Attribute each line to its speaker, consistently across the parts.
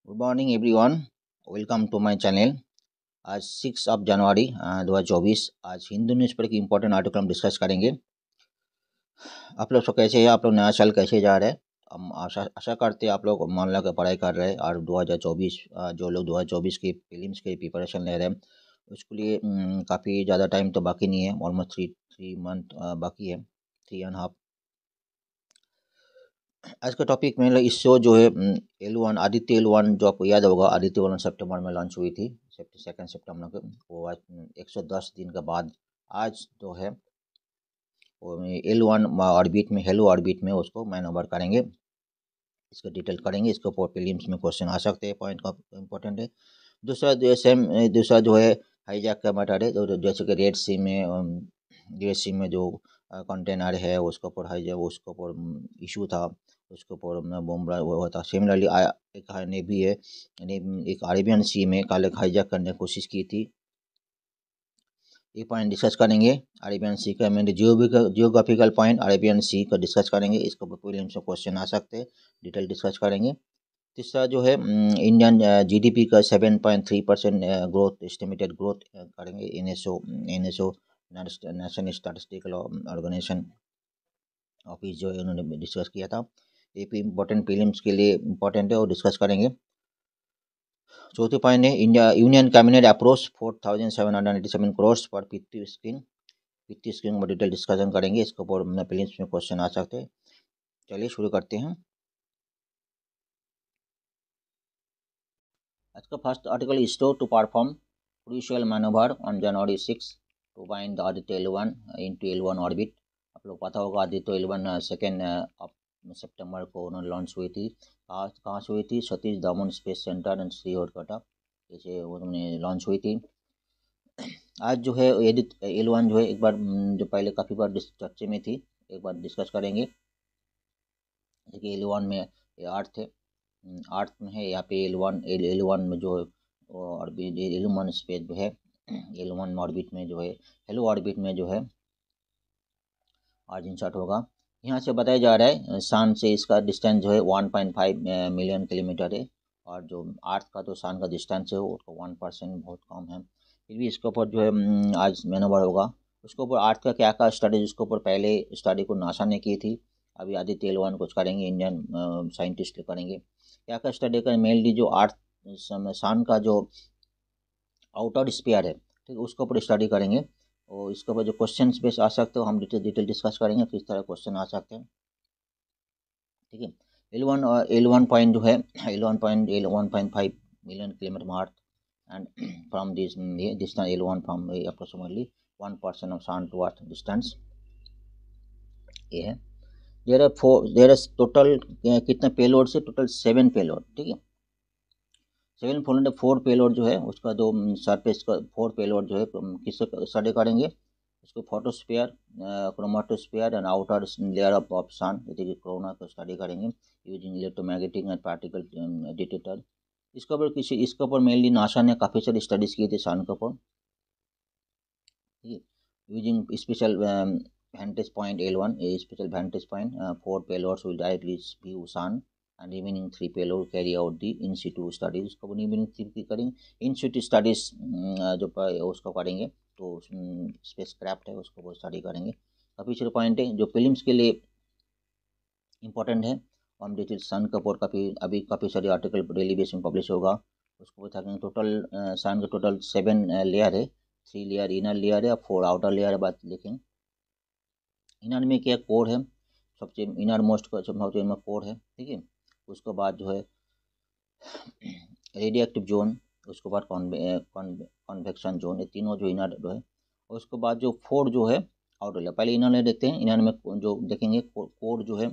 Speaker 1: Good morning everyone, welcome to my channel. आज 6 जनवरी 2024। आज हिंदू न्यूज़पेपर की इंपॉर्टेंट आर्टिकल हम डिस्कस करेंगे। आप लोग सब कैसे हैं? आप लोग नया साल कैसे जा रहे हैं? हम आशा करते हैं आप लोग मन लगा के पढ़ाई कर रहे हैं और 2024 जो लोग 2024 की प्रीलिम्स की प्रिपरेशन ले रहे हैं उसके लिए काफ़ी ज़्यादा टाइम तो बाकी नहीं है। ऑलमोस्ट थ्री मंथ बाकी है, 3.5। आज का टॉपिक मेरा इस शो जो है L1 आदित्य L1, जो आपको याद होगा आदित्य L1 सितंबर में लॉन्च हुई थी, 2 सितंबर को। वो आज 110 दिन के बाद आज जो है वो L1 ऑर्बिट में, हेलो ऑर्बिट में उसको मैन ओवर करेंगे। इसका डिटेल करेंगे, इसके ऊपर प्रीलिम्स में क्वेश्चन आ सकते हैं, पॉइंट का इम्पोर्टेंट है। दूसरा जो है हाईजैक का मैटर है, जैसे कि रेड सी में जो कंटेनर है उसके ऊपर हाईजैक, उसके ऊपर इशू था, उसके ऊपर बुमराह हुआ था। सिमिलरली एक नेवी है, एक अरेबियन सी में कल एक हाईजैक करने की कोशिश की थी। ये पॉइंट डिस्कस करेंगे। अरेबियन सी का मैंने जियोग्राफिकल पॉइंट अरेबियन सी का डिस्कस करेंगे, इसके ऊपर प्रीलिम्स में क्वेश्चन आ सकते हैं, डिटेल डिस्कस करेंगे। तीसरा जो है इंडियन जीडीपी का 7.3% ग्रोथ, एस्टिमेटेड ग्रोथ करेंगे। NSO national statistical organisation office जो है उन्होंने डिस्कस किया था। ये भी इम्पोर्टेंट प्रीलिम्स के लिए इम्पोर्टेंट है और डिस्कस करेंगे। चौथे पॉइंट है India union cabinet approach 4787 crore पर वित्तीय स्कीम पर डिटेल डिस्कशन करेंगे, इसके ऊपर प्रीलिम्स में क्वेश्चन आ सकते हैं। चलिए शुरू करते हैं। आज का first article is to perform crucial maneuver on January 6 to bind the Aditya L1 into L1 orbit। आप लोग पता होगा आदित्य L1 2 सितंबर को उन्होंने लॉन्च हुई थी। कहाँ से हुई थी? सतीश धावन स्पेस सेंटर एंड श्रीहरिकोटा, जैसे उन्होंने लॉन्च हुई थी। आज जो है L1 जो है एक बार जो पहले काफ़ी बार चर्चे में थी, एक बार डिस्कस करेंगे। देखिए L1 में ये आर्थ में है, यहाँ पे L1 में जो ऑर्बिट L1 स्पेस जो है L1 ऑर्बिट में जो है हेलो ऑर्बिट में जो है आज इंसर्ट होगा। यहाँ से बताया जा रहा है सन से इसका डिस्टेंस जो है 1.5 मिलियन किलोमीटर है, और जो अर्थ का तो सन का डिस्टेंस है वो 1% बहुत कम है। फिर भी इसके ऊपर जो है आज मैनोवर होगा। उसके ऊपर अर्थ का क्या क्या स्टडी, जिसके ऊपर पहले स्टडी को नासा ने की थी, अभी आदित्य L1 कुछ करेंगे, इंडियन साइंटिस्ट करेंगे। क्या क्या स्टडी करें? मेनली जो अर्थ सन का जो आउटर स्फीयर है, ठीक, उसके ऊपर स्टडी करेंगे। और इसके ऊपर जो क्वेश्चन बेस आ सकते हो हम डिटेल डिस्कस करेंगे, किस तरह क्वेश्चन आ सकते हैं, ठीक है। L1 पॉइंट जो है L1.5 million kilometre mark, and from this distance L1 from approximately 1% of sun to earth distance, ये है। देयर आर टोटल कितने पेलोड से? टोटल 7 पेलोड, ठीक है। 7 पेलोड जो है उसका जो सरफेस का 4 पेलोड जो है किससे स्टडी करेंगे? उसको photosphere, chromosphere and outer layer of sun, जैसे कि कोरोना को स्टडी करेंगे using electromagnetic and particle detector. इसके ऊपर मेनली नासा ने काफ़ी सारी स्टडीज की थी सन के ऊपर, ठीक है। Using special vantage point L1, a special vantage point, 4 payloads will directly view sun and remaining 3 payload carry out the in situ studies। उसको remaining 3 करेंगे इन situ studies, जो उसको करेंगे तो स्पेस क्राफ्ट है उसको वो स्टडी करेंगे। काफ़ी सारे पॉइंट है जो फिल्म्स के लिए इम्पोर्टेंट है। हम डिटेल सन के ऊपर अभी काफ़ी सारे आर्टिकल डेली बेस में पब्लिश होगा, उसको बताएंगे। टोटल सन का टोटल 7 लेयर है, 3 लेयर इनर लेयर है और 4 आउटर लेयर है। बात देखें इनर में क्या कोर है, सबसे इनर मोस्ट का सबसे इनर कोर है, ठीक है। उसके बाद जो है रेडियो एक्टिव जोन, उसके बाद कॉन्वेक्शन जोन, ये तीनों जो इनर जो है। उसके बाद जो 4 जो है आउटर लेयर, पहले इनर लेयर देखते हैं। इनर में जो देखेंगे कोर जो है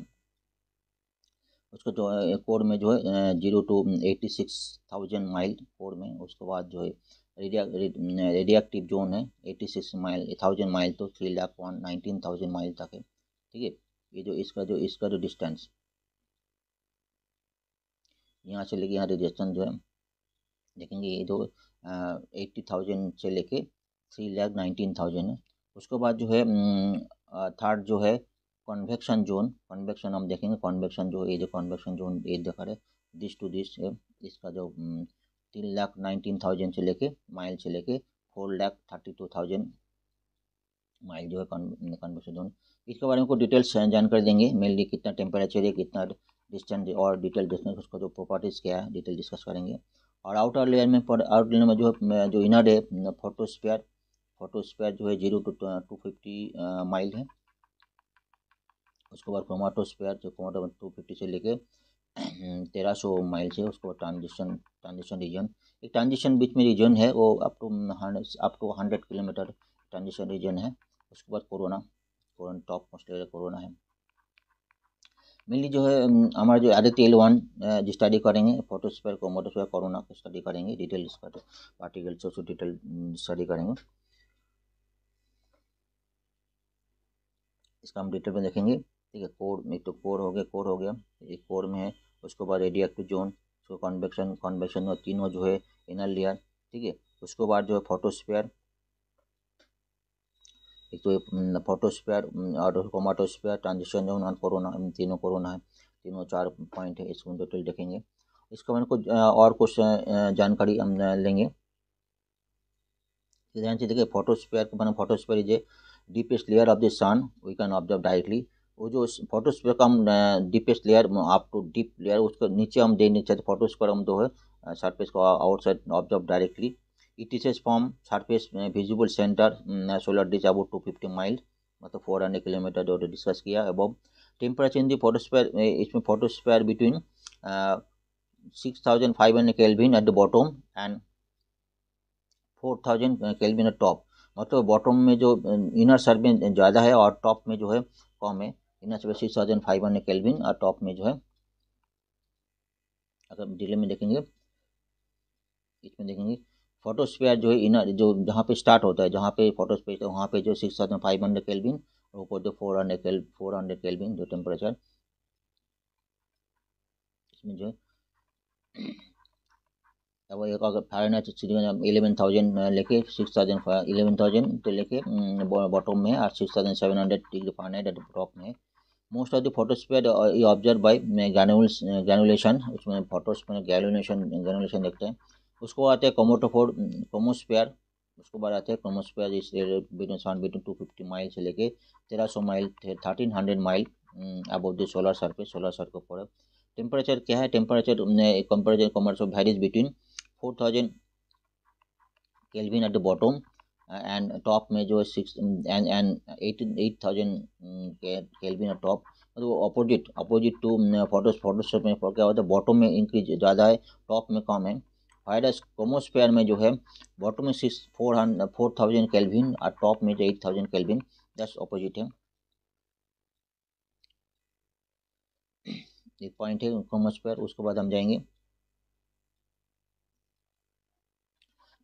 Speaker 1: उसको जो कोर में जो है 0 to 86,000 माइल कोर में। उसके बाद जो है रेडियो एक्टिव जोन है 86 माइल 1000 माइल तो 3,19,000 माइल तक है, ठीक है। ये जो इसका जो डिस्टेंस यहाँ से लेके यहाँ रेडिएशन जो है देखेंगे, ये जो 80,000 से लेके 3,19,000 है। उसके बाद जो है थर्ड जो है कन्वेक्शन जोन, कन्वेक्शन हम देखेंगे। कन्वेक्शन जो ये जो कन्वेक्शन जोन ये देखा है दिस टू दिस है, इसका जो 3,19,000 से लेके माइल से लेके 4,32,000 माइल जो है कन्वेक्शन जोन। इसके बारे में कुछ डिटेल्स जानकारी देंगे, मेनली कितना टेम्परेचर है, कितना डिस्टेंस और डिटेल डिस्टेंस, उसका जो प्रॉपर्टीज़ क्या है डिटेल डिस्कस करेंगे। और आउटर लेयर में जो इनर है फोटोस्फीयर जो है 0 to 250 माइल है। उसके बाद क्रोमाटोस्फीयर जो 250 से लेके 1300 माइल से। उसके बाद ट्रांजिशन रीजन, एक ट्रांजिशन बीच में रीजन है वो up to 100 kilometre transition region है। उसके बाद corona top most area corona है। मेनली जो है हमारा जो आदित्य L1 जो स्टडी करेंगे फोटोस्फीयर क्रोमाटोस्फीयर कोरोना को स्टडी करेंगे, डिटेल इसका पार्टिकल से डिटेल स्टडी करेंगे। इसका हम डिटेल में देखेंगे, ठीक है। कोर, एक तो कोर हो गया एक कोर में है। उसके बाद रेडियो एक्टिव जोन, उसको कन्वेक्शन और तीनों जो है इनर लेयर, ठीक है। उसके बाद जो है फोटोस्फीयर, एक तो फोटोस्फीयर और क्रोमाटोस्फीयर ट्रांजिशन जोन और कोरोना, तीनों कोरोना है। तीनों 4 पॉइंट है, इसको डिटेल देखेंगे। इसके बारे में कुछ और कुछ जानकारी हम लेंगे। ध्यान से देखिए, फोटोस्फीयर के बारे में, photosphere is a deepest layer of the sun we can observe directly. वो जो फोटोस्फीयर का हम deepest layer up to deep layer उसके नीचे हम देख नहीं चाहते, फोटोस्फीयर हम जो है सरफेस को outside observe directly. It is from surface visible centre solar disc about 250 mile, मतलब 400 किलोमीटर जो डिस्कस किया above. Temperature in the photosphere, इसमें photosphere between 6500 kelvin at the bottom and 4000 kelvin at top. मतलब bottom में जो inner surface ज़्यादा है और टॉप में जो है कम है। इनर सर्फेस 6500 केल्विन और टॉप में जो है, अगर डिटेल में देखेंगे इसमें देखेंगे फोटोस्फीयर जो है इनर जो जहाँ पे स्टार्ट होता है, जहाँ पे फोटोस्फीयर वहाँ पे जो 6500 केल्विन और ऊपर जो 400 केल्विन जो टेम्परेचर इसमें जो है। अब एक अगर फ़ारेनहाइट 11,000 लेके 11,000 तो लेके बॉटम में और 6,700 डिग्री फ़ारेनहाइट एट टॉप में। मोस्ट ऑफ द फोटोस्फीयर ये ऑब्जर्व बाय ग्रैनुलेशन, उसमें फोटोस्फीयर ग्रैनुलेशन देखते हैं। उसको आते हैं क्रोमोस्फीयर, उसके बाद आते हैं क्रोमोस्फीयर इस बिटवीन 250 माइल से लेके 1300 mile 1300 mile above the solar surface पर। टेम्परेचर क्या है, temperature comparative varies between 4000 kelvin at the bottom and top में जो 8,000 केल्विन एट टॉप। मतलब अपोजिट टू फोटोस्फीयर में क्या होता है, बॉटम में इंक्रीज ज़्यादा है, टॉप में कम है। वायरस क्रोमोस्फीयर में जो है बॉटम में 4,000 केल्विन और टॉप में जो 8,000 केल्विन, जस्ट अपोजिट है। एक पॉइंट है क्रोमोस्फीयर। उसके बाद हम जाएंगे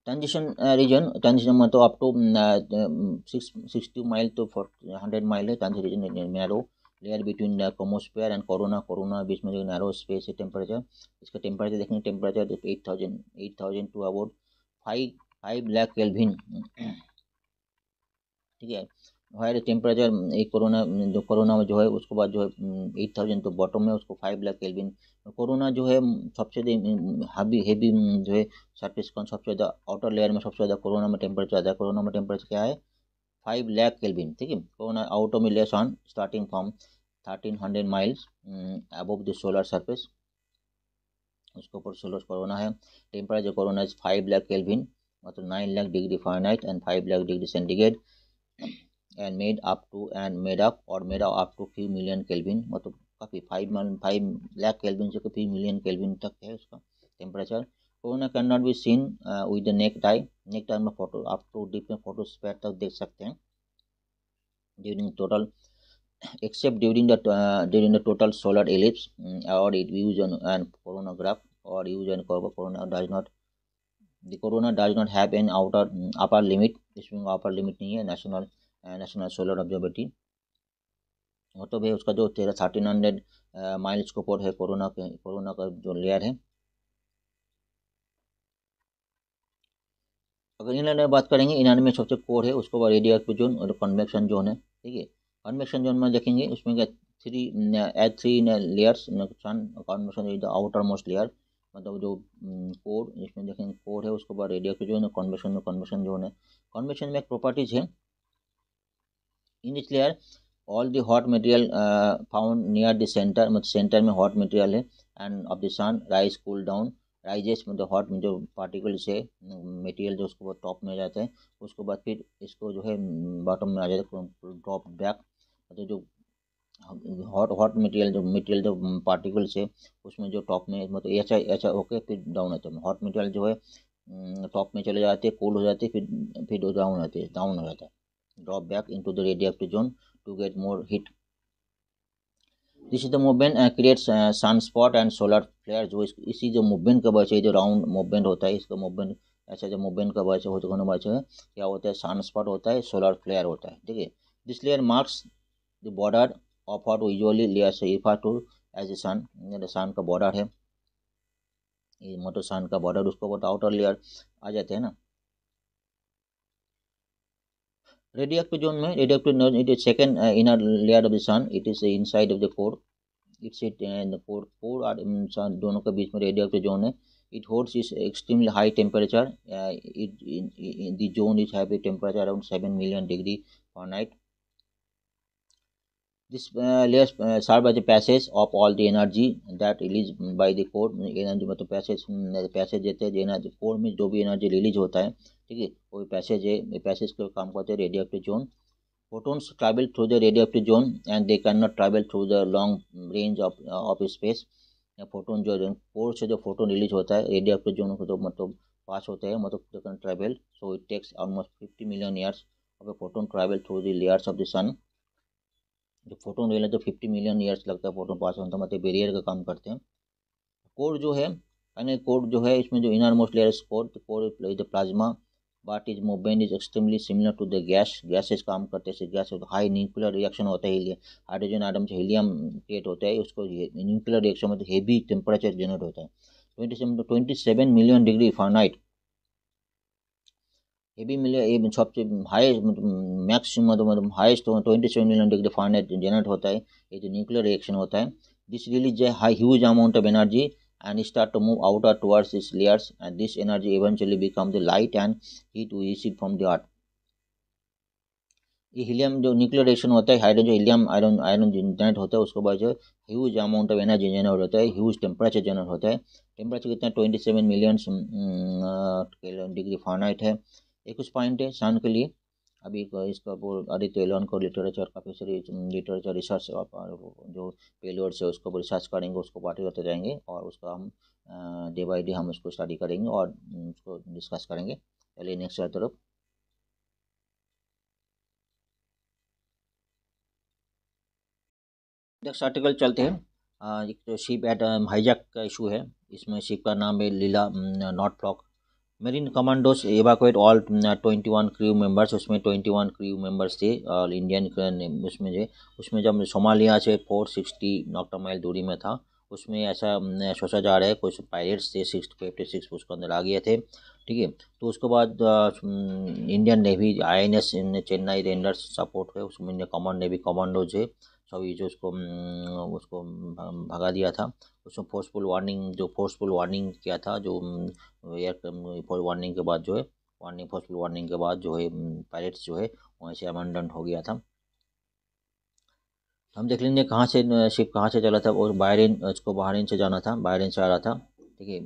Speaker 1: ट्रांजिशन ट्रांजिशन में, तो अप टू 60 माइल तो 100 माइल है transition region. Narrow layer between chromosphere and corona बीच में जो नैरो स्पेस है टेम्परेचर। इसका टेम्परेचर देखेंगे, temperature 8,000 to about 5 lakh kelvin, ठीक है। हायर टेम्परेचर एक कोरोना में जो है उसके बाद जो है 8,000 तो बॉटम में, उसको 5 लाख केल्विन। कोरोना जो है सबसे हेवी जो है सरफेस का सबसे ज़्यादा आउटर लेयर में सबसे ज़्यादा कोरोना में टेम्परेचर ज़्यादा है। कोरोना में टेम्परेचर क्या है 5 लाख केल्विन, ठीक है। कोरोना आउटर में less on starting from 1300 miles above the solar surface, उसके ऊपर सोलर कोरोना है। Temperature corona is 5 lakh kelvin, मतलब 9 lakh degree Fahrenheit and 5 lakh degree centigrade and made up to few million Kelvin, मतलब काफ़ी 5 लाख केल्विन से काफ़ी मिलियन केल्विन तक है उसका temperature. Corona can not be seen with the necked आई में फोटो आप टू डीप में फोटोस्फीयर तक देख सकते हैं during total, except during the total solar eclipse or it use an coronagraph or use an corona does not have an upper limit। इसमें upper limit नहीं है। नेशनल सोलर ऑब्जर्वेटरी मतलब है उसका जो 1300 माइल के ऊपर है कोरोना का जो लेयर है। अगर इनर में बात करेंगे, इनर में सबसे कोर है, उसके बाद रेडियो एक्टिव जोन और कन्वेक्शन जोन है, ठीक है। कन्वेक्शन जोन में देखेंगे उसमें क्या three layers, convection is the outer most layer मतलब जो कोर, इसमें देखेंगे कोर है, उसके बाद रेडियो एक्टिव जोन है, कन्वेक्शन जोन है। कन्वेक्शन में एक प्रॉपर्टीज है, in this layer all the hot material found near the centre, मतलब सेंटर में हॉट मटेरियल है, and of the sun rise cool down, rises मतलब हॉट जो पार्टिकल्स है मटेरियल जो उसको टॉप में आ जाते हैं, उसके बाद फिर इसको जो है बॉटम में आ जाता है, ड्रॉप बैक, मतलब जो हॉट मटेरियल जो पार्टिकल्स है उसमें जो टॉप में मतलब ऐसा ऐसा होके फिर डाउन आता है, हॉट मटेरियल जो है टॉप में चले जाते हैं, कूल हो जाते हैं, फिर डाउन हो जाता है, drop back into the radioactive zone to get more heat. This is the movement creates sunspot and solar flare, जो इसी जो मूवमेंट का वजह से, जो राउंड मूवमेंट होता है इसका मूवमेंट, ऐसा जो मूवमेंट का वजह से होने वजह है क्या होता है, सनस्पॉट होता है, सोलर फ्लेयर होता है, ठीक है। This layer marks the border of what usually layers refer to as a sun, sun का बॉर्डर है ये, मतलब सन का बॉर्डर, उसको बहुत आउटर लेयर आ जाते हैं ना। रेडियोएक्टिव जोन में, radioactive it is second inner layer of the sun, it is inside of the core, it's it core और दोनों के बीच में रेडियोएक्टिव जोन है। It holds is extremely high temperature, it the zone is have a temperature around 7 million degree Fahrenheit. This layers serve as a passage of all the energy that released by the core, energy मतलब passage देते हैं, energy core में जो भी energy release होता है, ठीक है, वो पैसेज है, पैसेज का काम करते हैं radioactive zone. Photons travel through the radioactive zone and they cannot travel through the long range of space. Photon जो कोर से जो फोटोन रिलीज होता है रेडियोएक्टिव जोन को, तो मतलब पास होते हैं, मतलब they can travel, so it takes almost 50 million years of a photon travel through the layers of the sun. जो फोटोन रिलीज तो 50 million years लगता है फोटोन पास होने, तो मतलब बैरियर का काम करते हैं। कोर जो है, यानी कोर जो है इसमें जो इनर मोस्ट लेयर कोर, तो core is the plasma, but is movement is extremely similar to the gases काम करते हैं, गैस हाई न्यूक्लियर रिएक्शन होता है, हीलियम हाइड्रोजन आटम से हीलियम क्रिएट होता है, उसको न्यूक्लियर रिएक्शन में हेवी टेम्परेचर जनरेट होता है, 27 million degree Fahrenheit, heavy million सबसे हाईएस्ट मैक्सिमम मतलब highest 27 million degree Fahrenheit generate होता है, ये जो न्यूक्लियर रिएक्शन होता है। This release a high huge amount of energy and start to move outer towards its layers, and this energy eventually become the light and heat we receive from the earth. ये helium जो nuclear reaction होता है, hydrogen helium iron iron generate होता है, उसके बाद जो huge amount of energy generate होता है, ह्यूज टेम्परेचर जनरेट होता है। टेम्परेचर कितना 27 million डिग्री Fahrenheit है। एक कुछ पॉइंट है सन के लिए, अभी इसका वो आदित्य एल वन को लिटरेचर काफ़ी सारी लिटरेचर रिसर्च जो पेलोड्स है उसको रिसर्च करेंगे, उसको बातें करते जाएंगे, और उसका हम डे बाई डे हम उसको स्टडी करेंगे और उसको डिस्कस करेंगे। चलिए नेक्स्ट तरफ, नेक्स्ट आर्टिकल चलते हैं। एक तो शिप एट हाईजैक का इशू है, इसमें शिप का नाम है Lila Norfolk. Marine commandos evacuate all 21 crew members, उसमें 21 क्रू मेंबर्स थे और इंडियन उसमें जब सोमालिया से 460 नॉटिकल माइल दूरी में था, उसमें ऐसा सोचा जा रहा है कुछ पायरेट्स थे 656 उसके अंदर आ गए थे, ठीक है। तो उसके बाद Indian navy INS Chennai rangers support है, उसमें कमांड नेवी कमांडोज है सभी, जो उसको भगा दिया था। उसमें फोर्सफुल वार्निंग किया था, जो वार्निंग के बाद जो है फोर्सफुल वार्निंग के बाद जो है पायरेट्स जो है वहीं से अबंडन हो गया था। हम देख लेंगे कहाँ से शिप कहाँ से चला था, और बहरीन से जाना था, बहरीन से आ रहा था, ठीक है।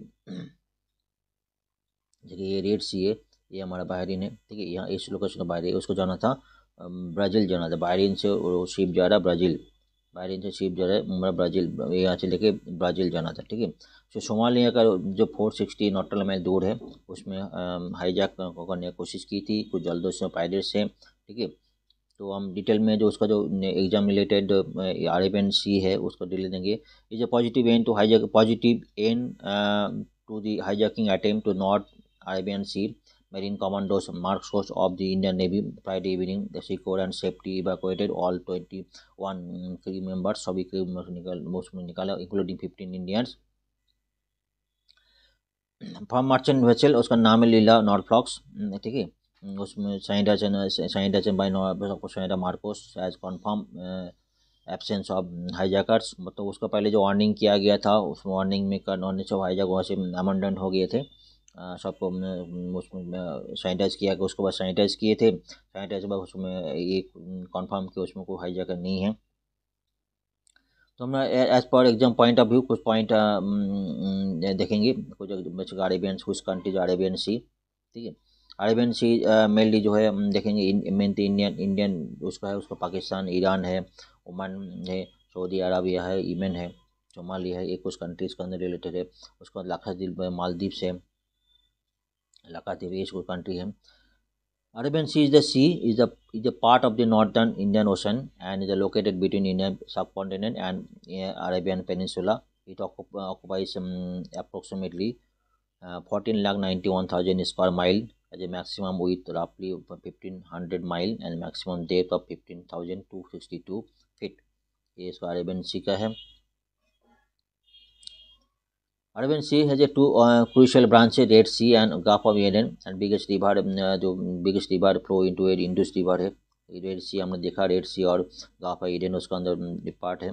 Speaker 1: देखिए ये रेड सी है, ये हमारा बहरीन है, ठीक है, यहाँ इस लोकेशन का बहरीन, उसको जाना था ब्राज़ील जाना था, बहरीन से शिप जा रहा ब्राज़ील, बहरीन से शिप जा रहा है हमारा ब्राज़ील, यहाँ से लेके ब्राज़ील जाना था, ठीक है। तो सोमालिया का जो 460 नॉटिकल माइल दूर है, उसमें हाईजैक करने की कोशिश की थी कुछ जल्द उसमें पायरेट्स से, ठीक है। तो हम डिटेल में जो उसका जो एग्जाम रिलेटेड अरेबियन सी है उसको डिटेल देंगे। Is a positive end to hijack, positive end to the hijacking attempt to north Arabian Sea. Marine commandos marched coast of the Indian Navy Friday evening. The sea corps and safety evacuated all 21 crew members. सभी crew members निकाला including 15 Indians. Form merchant vessel, उसका नाम है Lila Norfolk, ठीक है। उसमें साइंडाचन by MARCOS as confirm absence of hijackers, मतलब उसका पहले जो वार्निंग किया गया था उस वार्निंग में नॉन ऑफ हाईजैक वहाँ से अमेंडमेंट हो गए थे। सबको उसमें सैनिटाइज किया गया, उसके बाद सैनिटाइज किए थे, सैनिटाइज के बाद उसमें ये कंफर्म किया उसमें कोई हाईजैकर नहीं है। तो हम as per exam point of view कुछ पॉइंट देखेंगे, कुछ अरेबियन, कुछ कंट्रीज अरेबियन सी, ठीक है। अरेबियन सी मेनली जो है हम देखेंगे मेन तो इंडियन उसका है, उसका पाकिस्तान, ईरान है, ओमान है, सऊदी अरबिया है, यमन है, सोमालिया है, ये कुछ कंट्रीज के अंदर रिलेटेड है। उसके बाद लक्षद्वीप, मालदीव है, लक्षद्वीप ये कुछ कंट्री है। Arabian Sea is the sea is the part of the northern Indian Ocean and is located between Indian subcontinent and Arabian Peninsula. It occupies approximately 14,91,000 square mile as a maximum width roughly 1,500 mile and maximum depth of 15,262 feet. ये इसका Arabian सी का है। Arabian Sea has a two crucial branches, Red Sea and Gulf of Aden, and biggest river जो biggest river flow into a Indus river है। Red सी हमने देखा, red सी और गाफ of Eden उसका अंदर पार्ट है,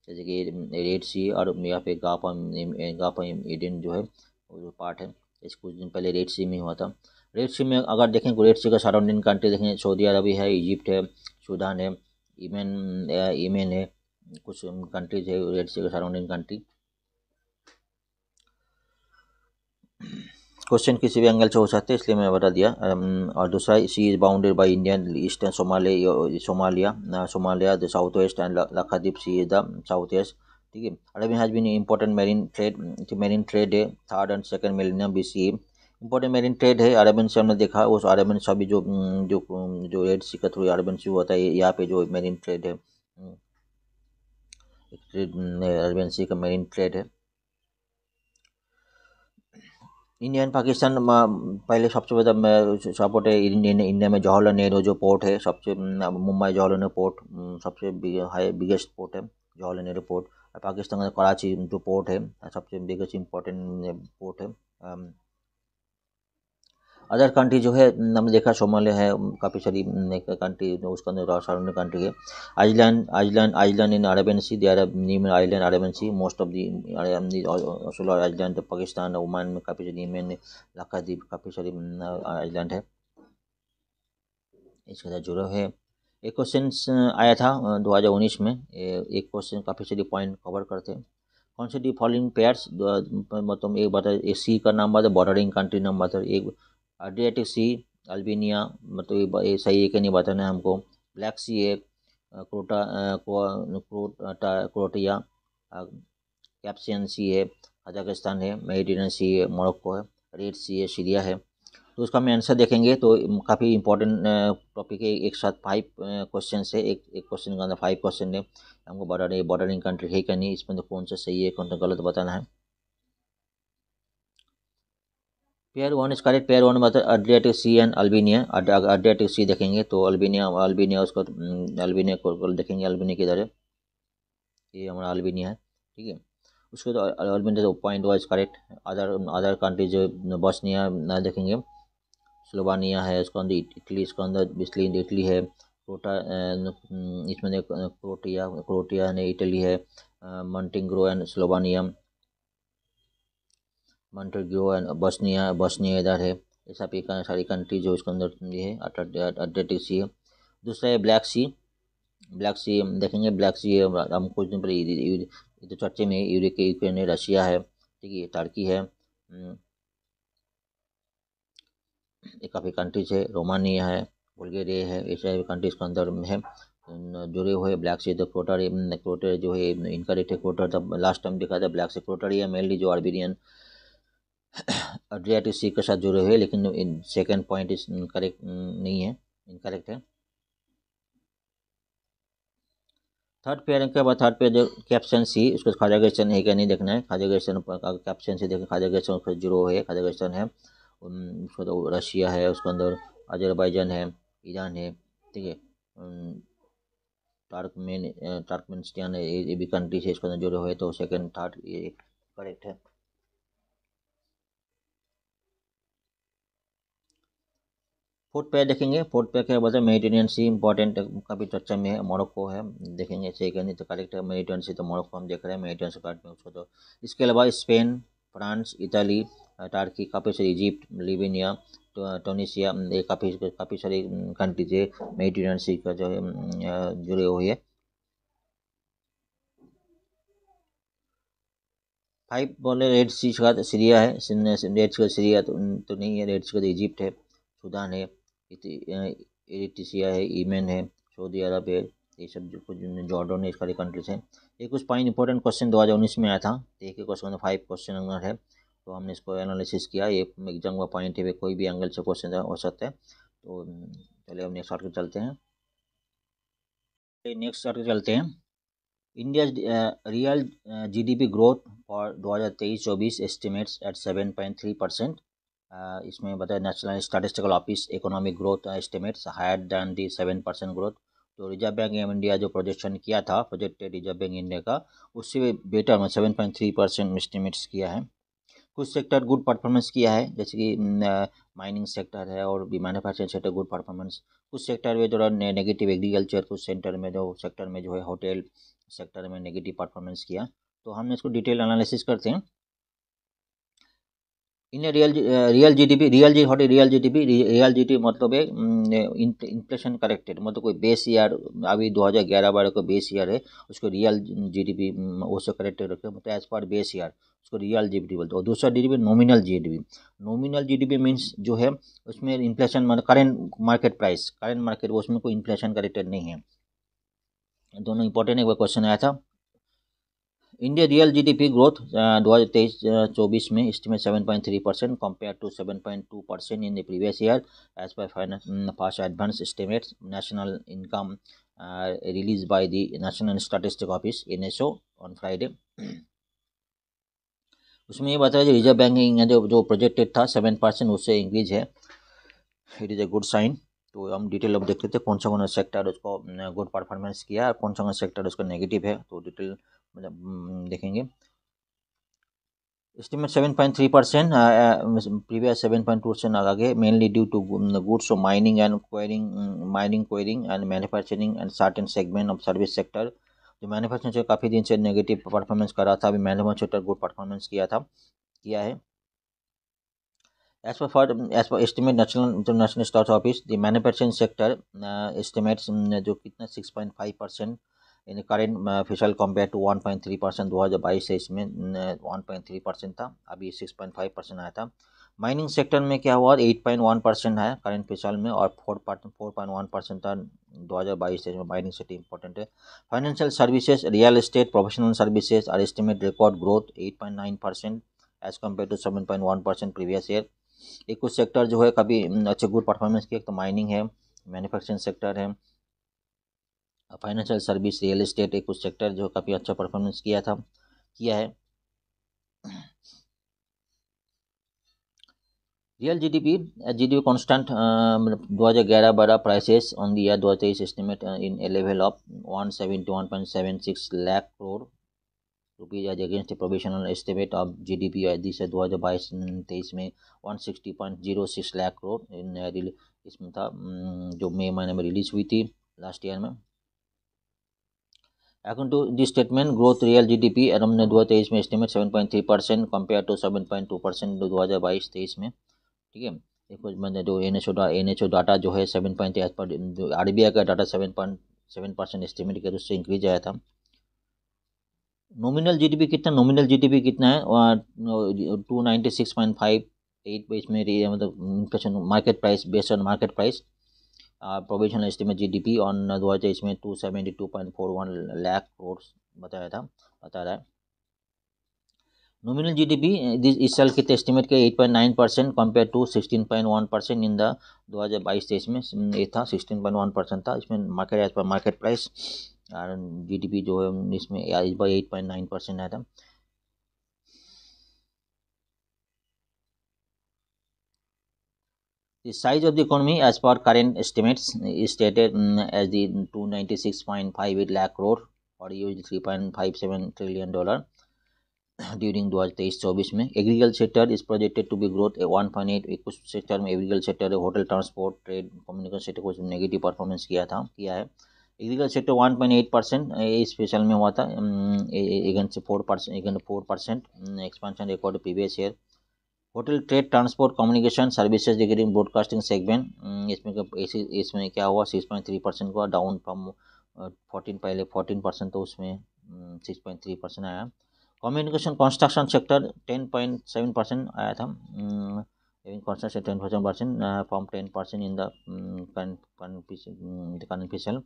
Speaker 1: जैसे कि रेड सी और यहाँ पे गाफ ऑफ ईडन जो है वो पार्ट है। इस कुछ दिन पहले रेड सी में हुआ था। रेड सी में अगर देखें, रेड सी का सराउंडिंग कंट्री देखें, सऊदी अरबिया है, इजिप्ट है, सूडान है, यमन है, कुछ कंट्रीज है रेड सी का सराउंडिंग कंट्री। क्वेश्चन किसी भी एंगल से हो सकते हैं इसलिए मैं बता दिया। और दूसरा, sea is bounded by Indian eastern Somalia the south west and Lakshadweep sea is the south west, ठीक है। Arabian has been important marine trade है 3rd and 2nd millennium BCE। Important marine trade है अरेबियन से, हमने देखा उस Arabian सभी जो जो जो रेड सी का थ्रू अरेबियन सी होता है, यहाँ पे जो मेरीन ट्रेड है, अरेबियन सी का मेरीन ट्रेड है। इंडिया एंड पाकिस्तान पहले सबसे ज़्यादा सपोर्ट है इंडिया में जवाहरलाल नेहरू जो पोर्ट है, सबसे मुंबई जवाहरलाल नेहरू पोर्ट सबसे बिगेस्ट पोर्ट है, जवाहरलाल नेहरू पोर्ट। पाकिस्तान का कराची जो पोर्ट है सबसे बिगेस्ट इम्पोर्टेंट पोर्ट है। अदर कंट्री जो है हमने देखा, सोमालिया है, काफ़ी सारी कंट्री उसके अंदर सराउंडिंग कंट्री है। Island in Arabian sea, they are नीमन island Arabian sea, most of the island, Pakistan, Oman में काफ़ी सारी नीमन, लक्षद्वीप काफ़ी सारी आइलैंड है, इसके साथ जुड़ा है। एक क्वेश्चन आया था 2019 में, एक क्वेश्चन काफ़ी सारी पॉइंट कवर करते हैं। कौन से डी फॉलोइंग पेयर्स, मतलब एक बता, एक सी का नाम बता, बॉर्डरिंग कंट्री नाम बता, एक एड्रियाटिक सी, अल्बेनिया, मतलब ये सही है कि नहीं बताना है हमको। ब्लैक सी है क्रोटिया, कैप्सियन सी है कजाकिस्तान है, मेडिटेरियन सी है मोरक्को है, रेड सी है सीरिया है। तो उसका हम आंसर देखेंगे तो काफ़ी इंपॉर्टेंट टॉपिक है, एक साथ 5 क्वेश्चन है, एक क्वेश्चन के अंदर 5 क्वेश्चन है। हमको बॉर्डरिंग कंट्री है क्या नहीं, इसमें तो कौन सा सही है कौन सा गलत बताना है। पेयर 1 इज करेक्ट, पेयर 1 मतलब Adriatic sea and Albania. Adriatic sea देखेंगे तो अल्बेनिया उसको अल्बेनिया को देखेंगे, अल्बेनिया किधर है, ये हमारा अल्बेनिया है, ठीक है। उसको तो अल्बेनिया तो point wise correct. Other countries Bosnia ना देखेंगे, स्लोवानिया है, उसके अंदर इटली, इसके अंदर इटली है, इसमें क्रोटिया ने इटली है, Montenegro and Slovenia, Montenegro and Bosnia इधर है। ऐसा भी सारी कंट्री जो इसके अंदर ये है अटलांटिक सी है। दूसरा है ब्लैक सी, ब्लैक सी हम देखेंगे, ब्लैक सी हम कुछ दिन पहले तो चर्चे में यूक्रेन है, रशिया है, ठीक है, टर्की है, ये काफ़ी कंट्रीज है, रोमानिया है, बुल्गारिया है, ऐसे कंट्रीज के अंदर है जुड़े हुए। ब्लैक सी क्रोटर जो है इनकरेक्ट है, क्रोटर तब लास्ट टाइम देखा था ब्लैक सी क्रोटर या मेनली जो अरबेनियन एड्रियाटिक सी के साथ जुड़े हुए, लेकिन सेकंड पॉइंट इस करेक्ट नहीं है, इनकरेक्ट है। थर्ड पेयर के बाद थर्ड पेयर जो कैप्शन सी, उसको कजाकिस्तान है क्या नहीं देखना है। कजाकिस्तान कैप्शन से देखें, कजाकिस्तान उसका जीरो है, कजाकिस्तान है, उसका तो रशिया है, उसके अंदर अजरबैजान है, ईरान है, ठीक है, टर्कमेनिस्तान है, ये भी कंट्री है इसके अंदर जुड़े हुए, तो सेकंड थर्ड ये करेक्ट है। फोर्थ पे देखेंगे, फोर्थ पे क्या बोलते हैं, मेडिटेरेनियन सी इंपॉर्टेंट काफ़ी चर्चा में है, मोरक्को है, देखेंगे सेकंड तो करेक्ट है, मेडिटेरेनियन सी तो मोरक्को हम देख रहे हैं, मेडिटेरेनियन से कार्ड में उसको तो। इसके अलावा स्पेन, फ्रांस, इटाली, टर्की, काफ़ी सारी इजिप्ट, लीबिया, टूनिसिया, ये काफ़ी सारी कंट्रीज है मेडिटेरेनियन सी का जो है जुड़े हुए है। 5 बोले रेड सी का सीरिया है, रेड सी का सीरिया तो नहीं है, रेड सी का इजिप्ट है, सूडान है, इरिट्रिया है, यमन है, सऊदी अरब है, ये सब जो कुछ जॉर्डन है, इस सारी कंट्रीज हैं। ये कुछ 5 इंपॉर्टेंट क्वेश्चन 2019 में आया था, तो एक ही क्वेश्चन 5 क्वेश्चन नंबर है, तो हमने इसको एनालिसिस किया। ये एग्जाम का पॉइंट है, कोई भी एंगल से क्वेश्चन हो सकता है। तो चलिए अब नेक्स्ट आर्टिकल चलते हैं, नेक्स्ट आर्टिकल चलते हैं। India real GDP growth for 2023-24 estimates at 7.3%। इसमें बताया national statistical office economic growth estimates higher than the 7% growth. तो रिजर्व बैंक ऑफ इंडिया जो प्रोजेक्शन किया था, प्रोजेक्टेड रिजर्व बैंक इंडिया का, उससे बेटर में 7.3% एस्टिमेट्स किया है। कुछ सेक्टर गुड परफॉर्मेंस किया है, जैसे कि माइनिंग सेक्टर है और भी मैन्युफैक्चरिंग सेक्टर गुड परफॉर्मेंस। कुछ सेक्टर में जो नेगेटिव, एग्रीकल्चर, कुछ सेक्टर में जो है होटल सेक्टर में नेगेटिव परफॉर्मेंस किया। तो हमने इसको डिटेल एनालिसिस करते हैं। इन रियल जीडीपी मतलब है इन्फ्लेशन करेक्टेड, मतलब कोई बेस ईयर, अभी 2011-12 का बेस ईयर है, उसको रियल जीडीपी उससे करेक्टेड रखते हैं, मतलब एज पर बेस ईयर उसको रियल जीडीपी बोलते हैं। और दूसरा GDP nominal GDP, nominal GDP means जो है उसमें इन्फ्लेशन मतलब current market price, current market, उसमें कोई इन्फ्लेशन करेक्टेड नहीं है। दोनों इंपॉर्टेंट एक बार क्वेश्चन आया था। इंडिया रियल जीडीपी ग्रोथ 2023-24 में estimate 7.3% compare to 7.2% in the previous year as per fast advance estimates national income release by the national statistic office NSO on Friday. उसमें ये बताया जो रिजर्व बैंक जो projected था 7%, उससे इंक्रीज है, it is a good sign. तो हम डिटेल अब देख लेते हैं कौन सा सेक्टर उसको गुड परफॉर्मेंस किया और कौन सा सेक्टर उसका नेगेटिव है, तो डिटेल मतलब देखेंगे। एस्टिमेट 7.3%, प्रीवियस 7.2% आगे, mainly due to goods mining and quarrying and manufacturing and certain segment of service sector. जो मैन्युफैक्चरिंग से काफ़ी दिन से नेगेटिव परफॉर्मेंस कर रहा था, अभी मैन्युफैक्चर गुड परफॉर्मेंस किया है। As per estimate national international stocks office, the manufacturing sector estimates जो कितना 6.5% इन करेंट फिशल कंपेयर टू 1.3% 2022 में 1.3% था, अभी 6.5% आया था। माइनिंग सेक्टर में क्या हुआ, 8.1% है करेंट फिशल में, और 4.1% था 2022 में। माइनिंग सेक्टर इंपॉर्टेंट है। Financial services, real estate, professional services are estimate record growth 8.9% as compared to 7.1% previous year. एक कुछ सेक्टर जो है कभी अच्छे गुड परफॉर्मेंस किए, तो माइनिंग है, मैन्युफैक्चरिंग सेक्टर है, फाइनेंशियल सर्विस, रियल एस्टेट, एक कुछ सेक्टर जो काफ़ी अच्छा परफॉर्मेंस किया है। Real GDP constant 2011-12 prices on the year 2023 estimate in a level of 171.76 lakh crore rupees as against provisional estimate of GDP this है 2022-23 में 160.06 लाख करोड़ इन इसमें था, जो मई महीने में रिलीज हुई थी लास्ट ईयर में। According to this statement growth real GDP अरब ने 2023 में एस्टिमेट 7.3% कंपेयर टू 7.2% 2022-23 में। ठीक है, एक मैंने जो एनएचओ डाटा जो है 7.8 पर, जो आरबीआई का डाटा 7.7% एस्टिमेट किया, उससे इंक्रीज आया था। नॉमिनल जीडीपी कितना है, 296.58 पे, इसमें मतलब inflation market price, based on market price. Provisional estimate GDP on 2023 में 272.41 लाख करोड़ बता रहा है। नॉमिनल जीडीपी इस साल कितने एस्टिमेट के 8.9% कंपेयर टू 16.1% इन द 2022-23 में, ये था 16.1% था। इसमें market as per market price GDP जो है इसमें इस बार 8.9% आया था। The size of the economy as per current estimates is stated as the 296.58 lakh crore or $3.57 trillion. During 2023-24 में। Agriculture sector is projected to be growth 1.8। कुछ sector में agriculture sector, hotel, transport, trade, communication sector कुछ negative performance किया है। Agriculture sector 1.8% इस special में हुआ था, against 4% expansion record previous year. Hotel, trade, transport, communication services regarding broadcasting segment, इसमें क्या हुआ, 6.3% हुआ, डाउन फ्रॉम 14, पहले 14% तो उसमें 6.3% आया। कम्युनिकेशन कंस्ट्रक्शन सेक्टर 10.7% आया था, construction 10% from 10% in the current fiscal.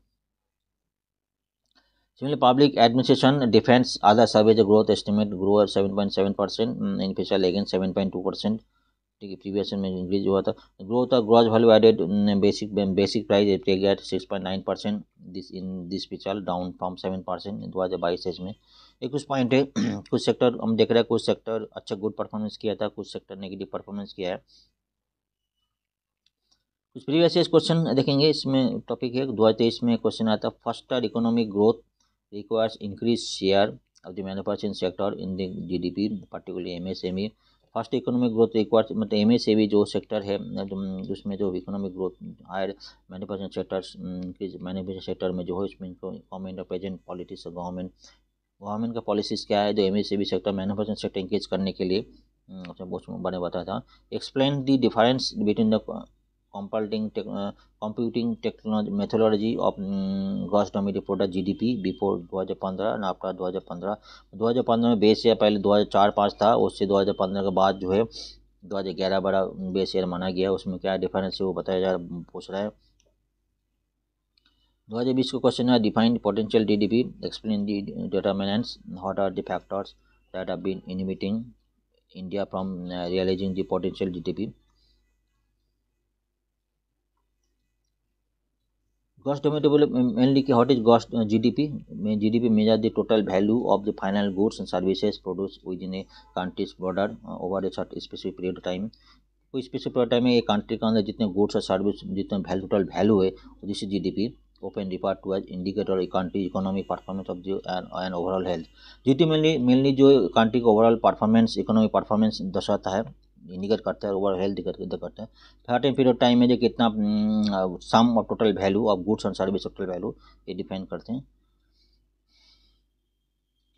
Speaker 1: Similarly, public administration, defense, other service growth estimate grew at 7.7% in fiscal against 7.2%. ठीक है, प्रीवियस में इंक्रीज हुआ था। Growth of gross value added basic price at 6.9% this पिछल, down from 7% 2022 में। एक कुछ point है, कुछ सेक्टर हम देख रहे हैं, कुछ सेक्टर अच्छा गुड परफॉर्मेंस किया था, कुछ सेक्टर नेगेटिव परफॉर्मेंस किया है। कुछ प्रीवियस क्वेश्चन देखेंगे, इसमें टॉपिक है 2023 में क्वेश्चन आता है, faster economic growth requires increased share of the manufacturing sector in the GDP, particularly MSME. Fast economic growth requires, मतलब MSME जो सेक्टर है उसमें जो economic growth higher manufacturing sectors, manufacturing sector में जो है इसमें गवर्नमेंट और प्रेजेंट पॉलिटिक्स, गवर्नमेंट का पॉलिसीज क्या है जो MSME sector manufacturing sector increase करने के लिए बने बताया था। Explain the difference between the computing technology methodology of gross domestic product GDP before 2015 and after 2015 में बेस ईयर पहले 2004-5 था, उससे 2015 के बाद जो है 2011 बड़ा बेस ईयर माना गया। उसमें क्या डिफरेंस है वो बताया पूछ रहा है। 2020 का क्वेश्चन है, define potential GDP, explain the determinants, what are the factors that have been inhibiting India from realising the potential GDP। Gross domestic product mainly what is gross GDP? GDP measures the total value of the final goods and services produced within a country's border over a specific period of time. कोई specific period time में एक country के अंदर जितने goods और service जितने total value है this is GDP, often referred to as indicator of country economic performance of the and overall health. GDP mainly जो कंट्री का ओवरऑल परफॉर्मेंस, इकोनॉमिक परफॉर्मेंस दर्शाता है, इंडिकेट करता है, ओवरऑल हेल्थ इंडिकेट करता है। सर्टेन पीरियड टाइम में जो कितना sum of total value of goods and service total value ये डिफाइन करते हैं।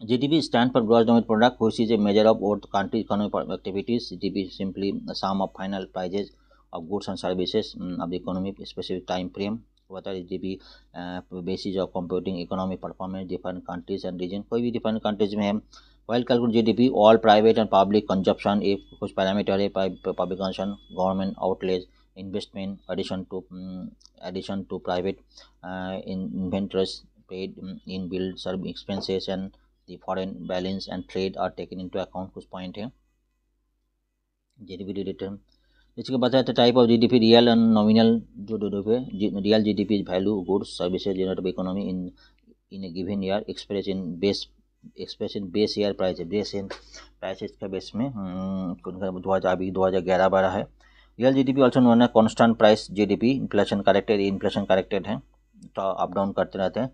Speaker 1: GDP stands for gross domestic product, which is a measure of what country economic activities. GDP is simply the sum of final prices of goods and services of the economic specific time frame. What is GDP basis of computing economic performance different countries and region, कोई भी different countries में है। While calculate GDP, all private and public consumption एक कुछ parameter है, public consumption, government outlays, investment, addition to private inventories paid in bill service expenses and the foreign balance and trade are taken into account। कुछ point है GDP return. इसके बताया था type of GDP, real and nominal. जो real GDP is value goods services generated by economy in a given year express in base year prices का base में 2011-12 है। Real GDP also known है constant price GDP, inflation corrected है, तो up down करते रहते हैं।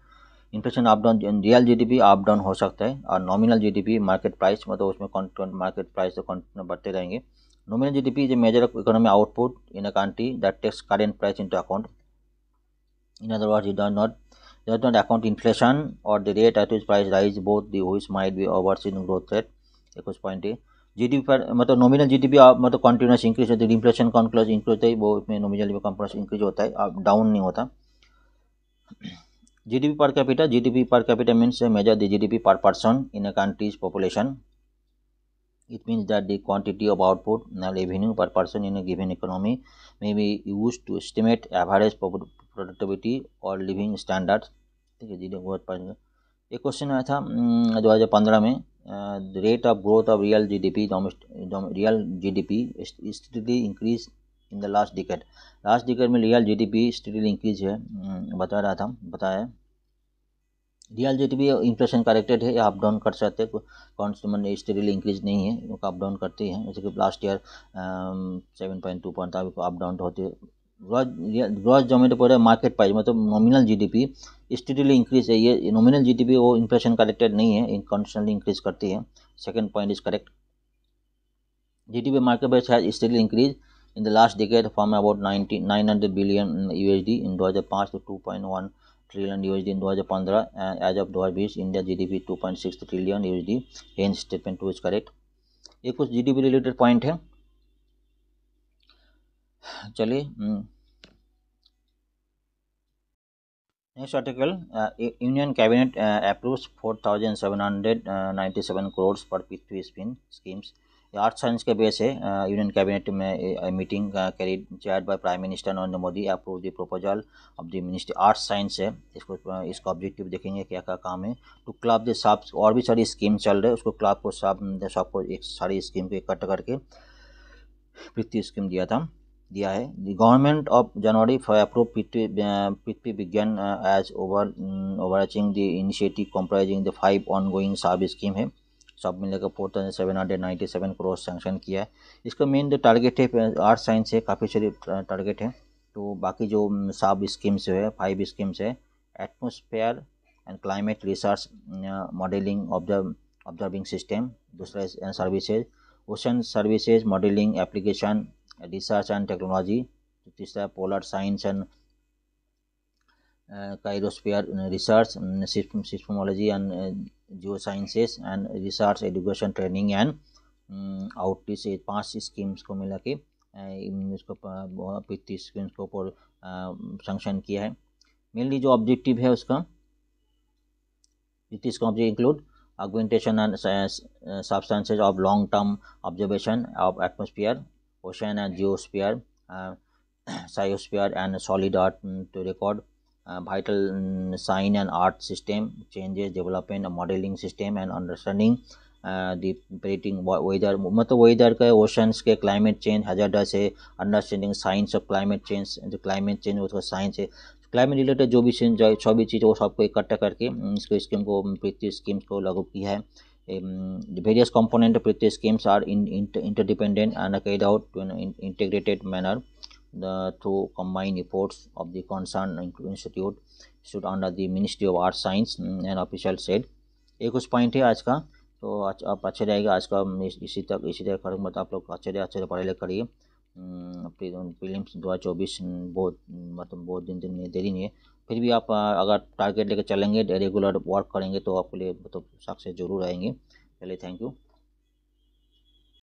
Speaker 1: Inflation up down, real GDP up down हो सकता है। और नॉमिनल GDP मार्केट प्राइस, मतलब उसमें कॉन्स्टेंट मार्केट प्राइस तो कॉन्स्टेंट बढ़ते रहेंगे। Nominal GDP is a measure of economic output in a country that takes current price into account. In other words, it does not account inflation or the rate at which price rise, both the which might be overseen growth rate। एक कुछ point है GDP पर, मतलब nominal GDP मतलब continuous increase होती है, inflation continuous increase होता है, वो इसमें नॉमिनल में कॉन्टिन्यूस इंक्रीज होता है, डाउन नहीं होता। GDP per capita means measure the GDP per person in a country's population. It means that the quantity of output, revenue per person in a given economy may be used to estimate average productivity or living standards। ठीक है, GDP बहुत पढ़ेंगे। एक question आया था 2015 में, rate of growth of real GDP steadily increase in the last decade में real GDP steadily increase है, बताया रियल GDP इन्फ्लेशन करेक्टेड है, अप डाउन कर सकते हैं, कॉन्स्टेंट स्टेडीली इंक्रीज नहीं है, अप डाउन करते हैं। जैसे कि लास्ट ईयर 7.2 था, अप डाउन होते gross domestic product market price मतलब नॉमिनल जीडीपी स्टेडीली इंक्रीज है। ये नॉमिनल जीडीपी वो इन्फ्लेशन करेक्टेड नहीं है, कंस्टेंटली इंक्रीज करती है। Second point is correct. GDP market price has steadily increased in the last decade from about 900 billion USD in 2005 to 2.1 trillion USD in 2015 and as of 2020 India GDP 2.6 trillion USD। hence statement 2 is correct। ये कुछ GDP related point है। चलिए next article. Union cabinet approves 4,797 crore पर पृथ्वी schemes. आर्थ science के base है। Union cabinet में meeting carried chaired by prime minister Narendra Modi approve the proposal of the ministry आर्थ साइंस है। इसका ऑब्जेक्टिव देखेंगे क्या क्या काम है। टू क्लब द सब और भी सारी स्कीम चल रहे हैं उसको क्लब को सबको एक सारी स्कीम को इकट्ठा करके पृथ्वी स्कीम दिया है। The government of January for approve Prithvi Vigyan as overarching the initiative comprising the 5 ongoing sub scheme है। सब मिलेकर 4,797 करोड़ सैंक्शन किया है। इसका मेन जो टारगेट है आर्थ साइंस है, काफ़ी सारी टारगेट है। तो बाकी जो सब स्कीम्स है 5 स्कीम्स है। Atmosphere and climate research modelling observing system, दूसरा services ocean services modelling application research and technology, तीसरा polar science and cryosphere research seismology and geosciences and research education training and outreach. 5 schemes को मिला के इसको 35 schemes को ऊपर sanction किया है। मेनली जो ऑब्जेक्टिव है उसका इसका objective include augmentation and substances of long-term observation of atmosphere, ocean and geosphere, biosphere and solid earth to record vital sign and art system changes, development modeling system and understanding the predicting weather मतलब weather का oceans के climate change hazards है, understanding science of climate change, जो climate change उसका science है। Climate related जो भी चीज़ वो सबको इकट्ठा करके इसको स्कीम को पृथ्वी स्कीम्स को लागू किया है। Various component of Prithvi schemes are interdependent and carried out to an integrated manner through combined efforts of the concern institute under the ministry of earth science and official said. ये कुछ point है आज का। तो आप अच्छे रहेगा आज का इसी तरह करूँगा। तो आप लोग अच्छे से पढ़ाई लिखाई करिए। प्रीलिम्स 2024 बहुत दिन में देरी नहीं है। फिर भी आप अगर टारगेट लेकर चलेंगे रेगुलर वर्क करेंगे तो आपके लिए सक्सेस जरूर आएंगे। चलिए थैंक यू।